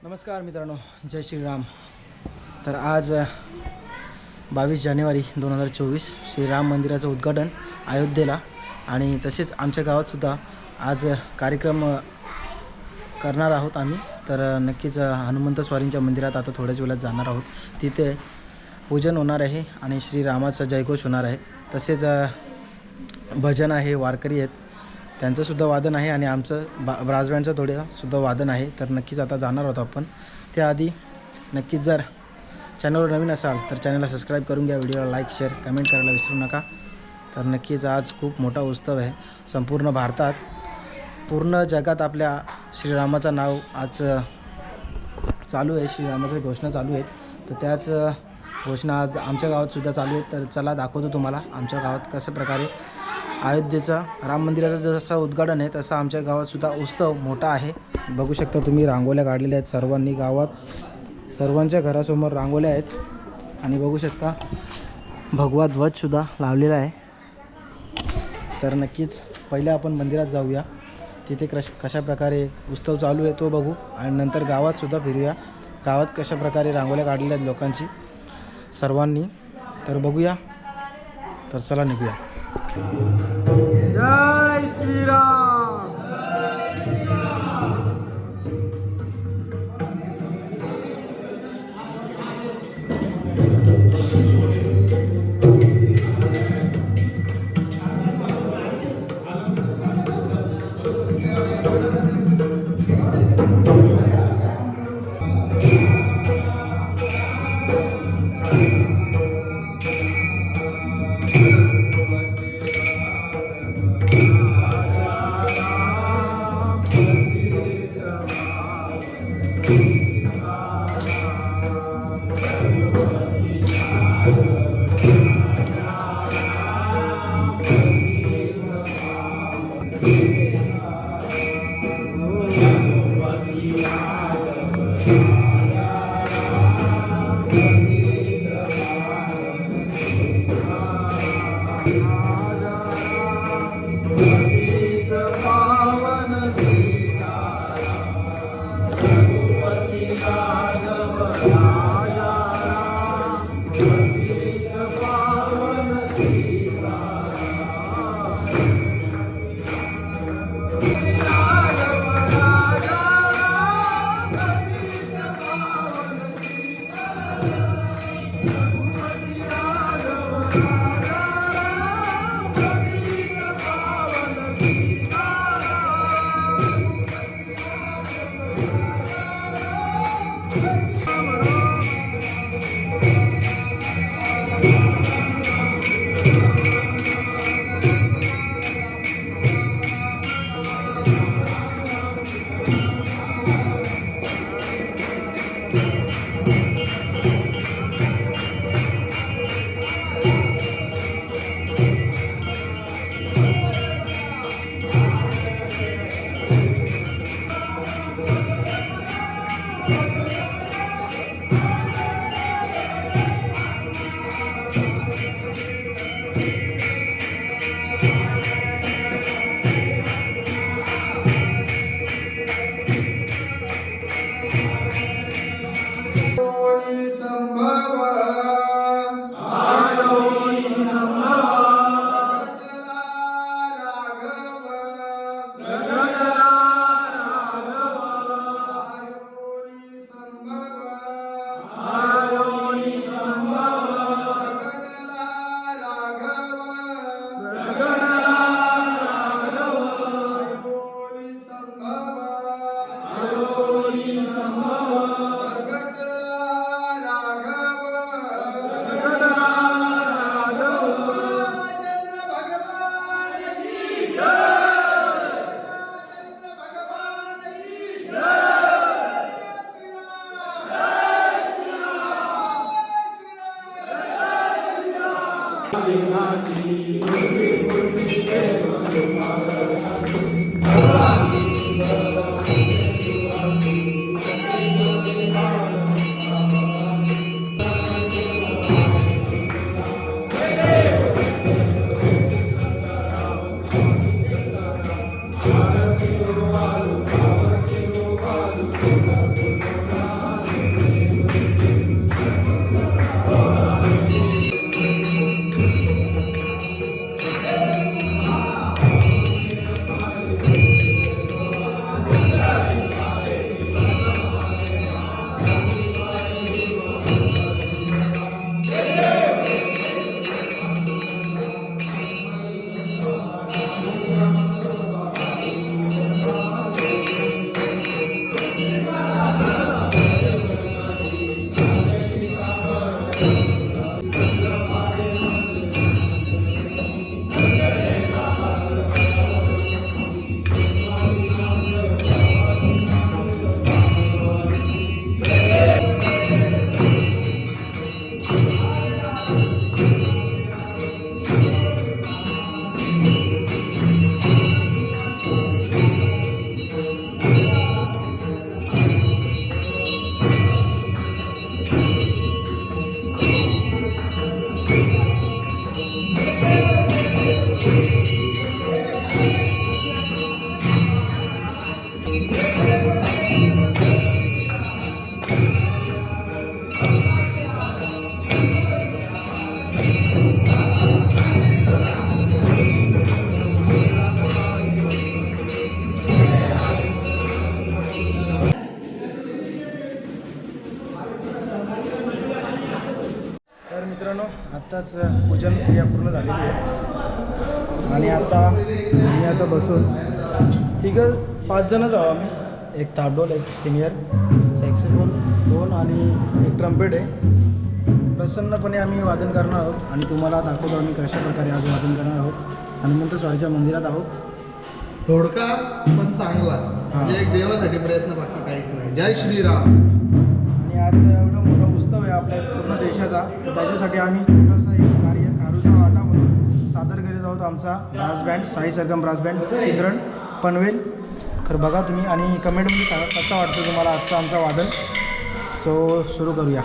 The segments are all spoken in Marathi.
नमस्कार मित्रांनो, जय श्रीराम. तर आज 22 जानेवारी 2024 श्रीराम मंदिराचं उद्घाटन अयोध्येला आणि तसेच आमच्या गावातसुद्धा आज कार्यक्रम करणार आहोत आम्ही. तर नक्कीच हनुमंत स्वारींच्या मंदिरात आता थोड्याच वेळात जाणार आहोत. तिथे पूजन होणार आहे आणि श्रीरामाचा जयघोष होणार आहे. तसेच भजन आहे, वारकरी आहेत, त्यांचंसुद्धा वादन आहे आणि आमचं ब्रास बँडचं थोडंसुद्धा वादन आहे. तर नक्कीच आता जाणार आहोत आपण. त्याआधी नक्कीच जर चॅनलवर नवीन असाल तर चॅनलला सबस्क्राईब करून घ्या, व्हिडिओला लाईक शेअर कमेंट करायला विसरू नका. तर नक्कीच आज खूप मोठा उत्सव आहे संपूर्ण भारतात, पूर्ण जगात आपल्या श्रीरामाचं नाव आज चालू आहे, श्रीरामाच्या घोषणा चालू आहेत. तर त्याच घोषणा आज आमच्या गावातसुद्धा चालू आहेत. तर चला दाखवतो तुम्हाला आमच्या गावात कसं प्रकारे अयोध्येचा राम मंदिराचं जसं उद्घाटन आहे तसं आमच्या गावातसुद्धा उत्सव मोठा आहे. बघू शकता तुम्ही, रांगोळ्या काढलेल्या आहेत सर्वांनी. गावात सर्वांच्या घरासमोर रांगोळ्या आहेत आणि बघू शकता भगवा ध्वजसुद्धा लावलेला आहे. तर नक्कीच पहिले आपण मंदिरात जाऊया, तिथे कशा प्रकारे उत्सव चालू आहे तो बघू आणि नंतर गावातसुद्धा फिरूया. गावात कशा प्रकारे रांगोळ्या काढलेल्या आहेत लोकांची सर्वांनी, तर बघूया. तर चला निघूया. जय श्रीराम. तर मित्रांनो, आत्ताच पूजन क्रिया पूर्ण झालेली आहे आणि आता बसून तिघं 5 जणच आहो आम्ही. एक ताडोल, एक सिनियर, सॅक्सोफोन 2 आणि एक ट्रम्पेट आहे. प्रसन्नपणे आम्ही वादन करणार आहोत आणि तुम्हाला दाखवतो आम्ही कशा प्रकारे आज वादन करणार आहोत. हनुमंत स्वामीच्या मंदिरात आहोत. थोडका पण चांगला, म्हणजे एक देवासाठी प्रयत्न, बाकी काहीच नाही. जय श्रीराम. आणि आज एवढा मोठा उत्सव आहे आपल्या पूर्ण देशाचा, तर त्याच्यासाठी आम्ही छोटासा एक कार्य खारूचा वाटा म्हणून सादर करीत आहोत. आमचा ब्रास बँड, साई सरगम ब्रास बँड, चिंद्रण पनवेल. तर बघा तुम्ही आणि कमेंटमध्ये सांगा कसं वाटतं तुम्हाला आजचं आमचं वादन. सो सुरू करूया.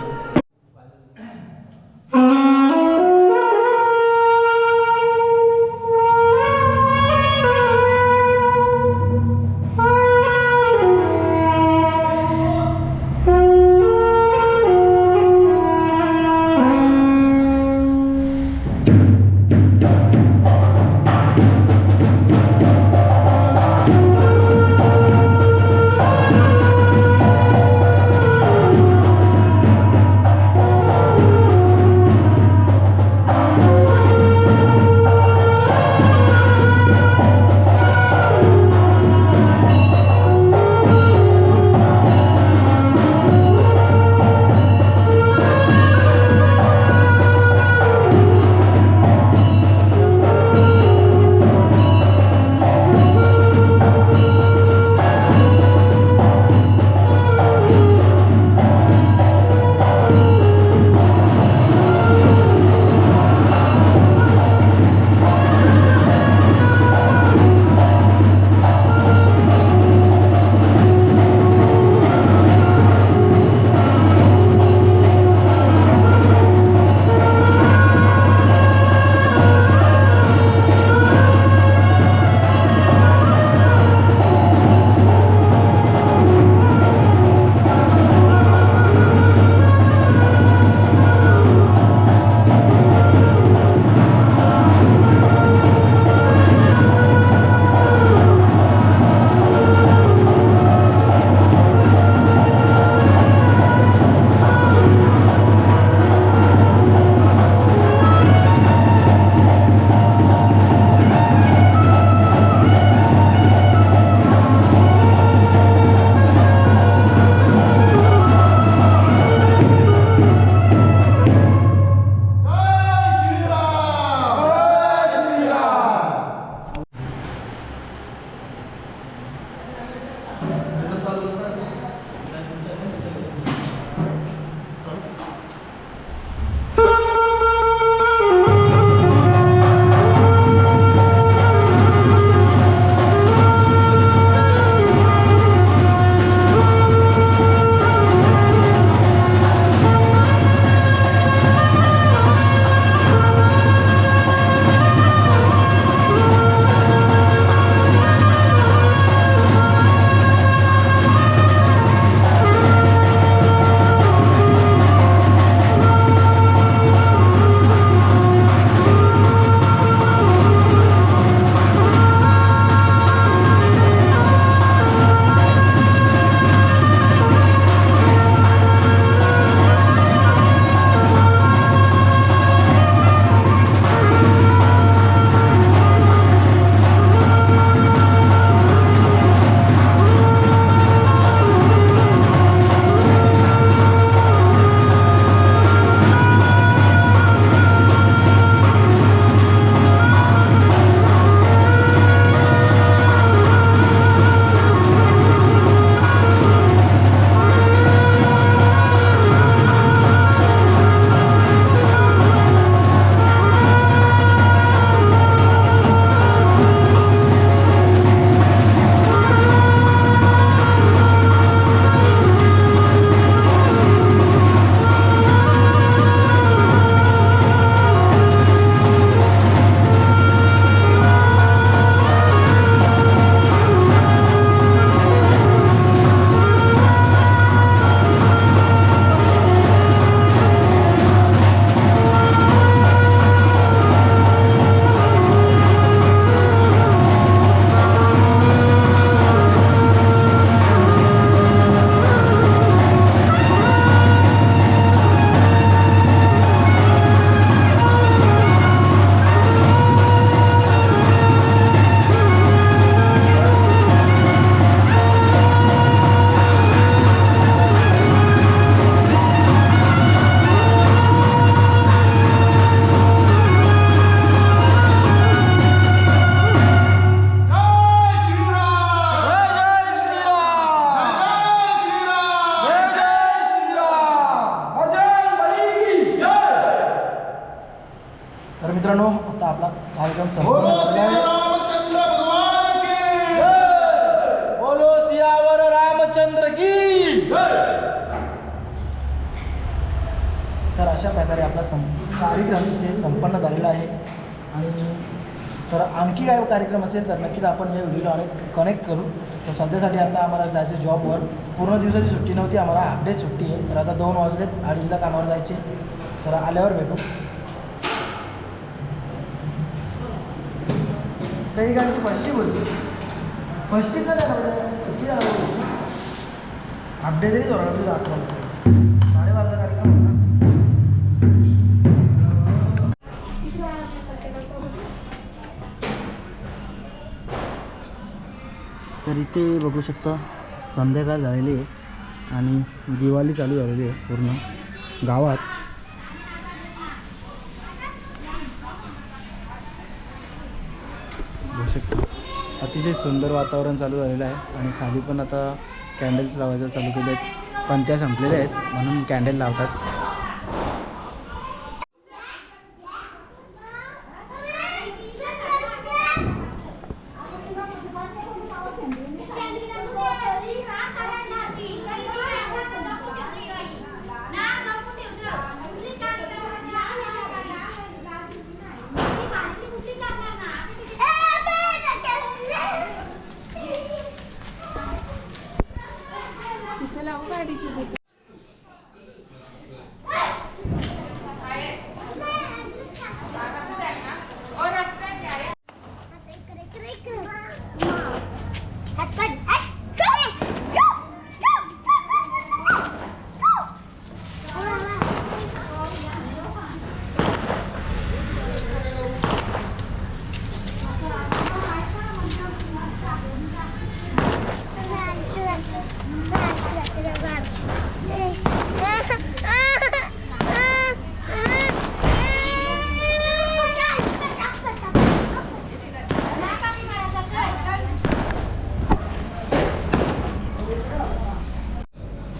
तर मित्रांनो आता आपला कार्यक्रम बोलो संपन्न झालेला आहे. श्रीरामचंद्र भगवान की जय! बोलो सियावर रामचंद्र की. तर अशा प्रकारे आपला कार्यक्रम इथे संपन्न झालेला आहे. आणि तर आणखी काय कार्यक्रम असेल तर नक्कीच आपण या व्हिडिओला कनेक्ट करू. तर सध्यासाठी आता आम्हाला जायचं जॉबवर. पूर्ण दिवसाची सुट्टी नव्हती, आम्हाला हाफ डे सुट्टी आहे. तर आता 2 वाजलेत, 2:30ला कामावर जायचे. तर आल्यावर भेटू. काही गाडीची पश्चिम होती, पश्चिमला जायला सुट्टी झाला हाफ डे तरी जोराला तुझं 12:30चा कार्यक्रम होता ना. तर इथे बघू शकता संध्याकाळ झालेली आहे आणि दिवाळी चालू झालेली आहे पूर्ण गावात. बघू शकता अतिशय सुंदर वातावरण चालू झालेलं आहे. आणि खाली पण आता कॅन्डल्स लावायचं चालू केले आहेत, पण त्या संपलेल्या आहेत म्हणून कॅन्डल लावतात. तिथे लावू गाडीची तिथे.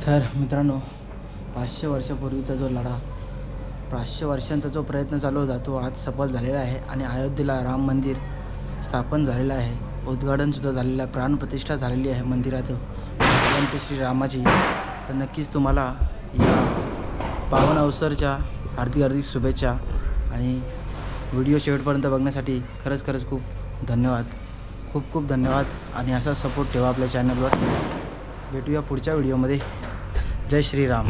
तर मित्रांनो 500 वर्षापूर्वीचा जो लढा, 500 वर्षांचा जो प्रयत्न चालू होता तो आज सफल झालेला आहे. आणि अयोध्येला राम मंदिर स्थापन झालेलं आहे, उद्घाटनसुद्धा झालेलं आहे, प्राणप्रतिष्ठा झालेली आहे मंदिरात भगवंत श्रीरामाची. तर नक्कीच तुम्हाला या पावन अवसरच्या हार्दिक शुभेच्छा. आणि व्हिडिओ शेवटपर्यंत बघण्यासाठी खरंच खूप धन्यवाद, खूप धन्यवाद. आणि असा सपोर्ट ठेवा आपल्या चॅनलवर. भेटूया पुढच्या व्हिडिओमध्ये. जय श्रीराम.